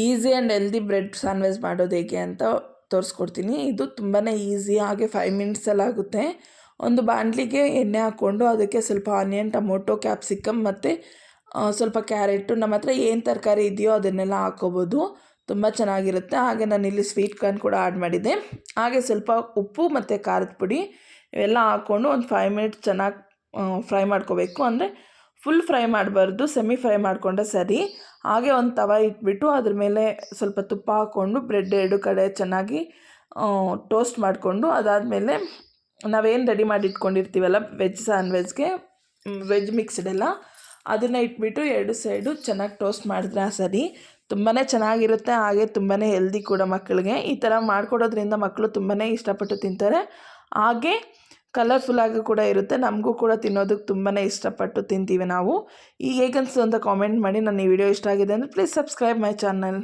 Easy and healthy bread sandwich ಮಾಡೋದು ಹೇಗೆ ಅಂತ ತೋರಿಸ್ಕೊಡ್ತೀನಿ. ಇದು ತುಂಬಾ ಈಸಿ, ಹಾಗೆ 5 ಮಿನಿಟ್ಸಲ್ಲಿ ಆಗುತ್ತೆ. ಒಂದು ಬಾಣಲಿಗೆ ಎಣ್ಣೆ ಹಾಕ್ಕೊಂಡು ಅದಕ್ಕೆ ಸ್ವಲ್ಪ ಆನಿಯನ್, ಟೊಮೊಟೊ, ಕ್ಯಾಪ್ಸಿಕಮ್ ಮತ್ತು ಸ್ವಲ್ಪ ಕ್ಯಾರೆಟು, ನಮ್ಮ ಹತ್ರ ಏನು ತರಕಾರಿ ಇದೆಯೋ ಅದನ್ನೆಲ್ಲ ಹಾಕ್ಕೋಬೋದು, ತುಂಬ ಚೆನ್ನಾಗಿರುತ್ತೆ. ಹಾಗೆ ನಾನಿಲ್ಲಿ ಸ್ವೀಟ್ ಕಾರ್ನ್ ಕೂಡ ಆ್ಯಡ್ ಮಾಡಿದ್ದೆ. ಹಾಗೆ ಸ್ವಲ್ಪ ಉಪ್ಪು ಮತ್ತು ಖಾರದ ಪುಡಿ ಇವೆಲ್ಲ ಹಾಕ್ಕೊಂಡು ಒಂದು 5 ಮಿನಿಟ್ಸ್ ಚೆನ್ನಾಗಿ ಫ್ರೈ ಮಾಡ್ಕೋಬೇಕು. ಅಂದರೆ ಫುಲ್ ಫ್ರೈ ಮಾಡಬಾರ್ದು, ಸೆಮಿ ಫ್ರೈ ಮಾಡಿಕೊಂಡ್ರೆ ಸರಿ. ಹಾಗೆ ಒಂದು ತವ ಇಟ್ಬಿಟ್ಟು ಅದ್ರ ಮೇಲೆ ಸ್ವಲ್ಪ ತುಪ್ಪ ಹಾಕ್ಕೊಂಡು ಬ್ರೆಡ್ 2 ಕಡೆ ಚೆನ್ನಾಗಿ ಟೋಸ್ಟ್ ಮಾಡಿಕೊಂಡು, ಅದಾದಮೇಲೆ ನಾವೇನು ರೆಡಿ ಮಾಡಿ ಇಟ್ಕೊಂಡಿರ್ತೀವಲ್ಲ ವೆಜ್ ಸ್ಯಾಂಡ್ವಿಚ್ಗೆ, ವೆಜ್ ಮಿಕ್ಸ್ಡ್ ಎಲ್ಲ, ಅದನ್ನು ಇಟ್ಬಿಟ್ಟು 2 ಸೈಡು ಚೆನ್ನಾಗಿ ಟೋಸ್ಟ್ ಮಾಡಿದ್ರೆ ಸರಿ. ತುಂಬಾ ಚೆನ್ನಾಗಿರುತ್ತೆ, ಹಾಗೆ ತುಂಬಾ ಹೆಲ್ದಿ ಕೂಡ ಮಕ್ಕಳಿಗೆ. ಈ ಥರ ಮಾಡಿಕೊಡೋದ್ರಿಂದ ಮಕ್ಕಳು ತುಂಬಾ ಇಷ್ಟಪಟ್ಟು ತಿಂತಾರೆ. ಹಾಗೆ ಕಲರ್ಫುಲ್ಲಾಗಿ ಕೂಡ ಇರುತ್ತೆ, ನಮಗೂ ಕೂಡ ತಿನ್ನೋದಕ್ಕೆ ತುಂಬಾ ಇಷ್ಟಪಟ್ಟು ತಿಂತೀವಿ ನಾವು. ಈಗ ಹೇಗನ್ನಿಸ್ತು ಅಂತ ಕಾಮೆಂಟ್ ಮಾಡಿ. ನನ್ನ ಈ ವಿಡಿಯೋ ಇಷ್ಟ ಆಗಿದೆ ಅಂದರೆ ಪ್ಲೀಸ್ ಸಬ್ಸ್ಕ್ರೈಬ್ ಮೈ ಚಾನಲ್.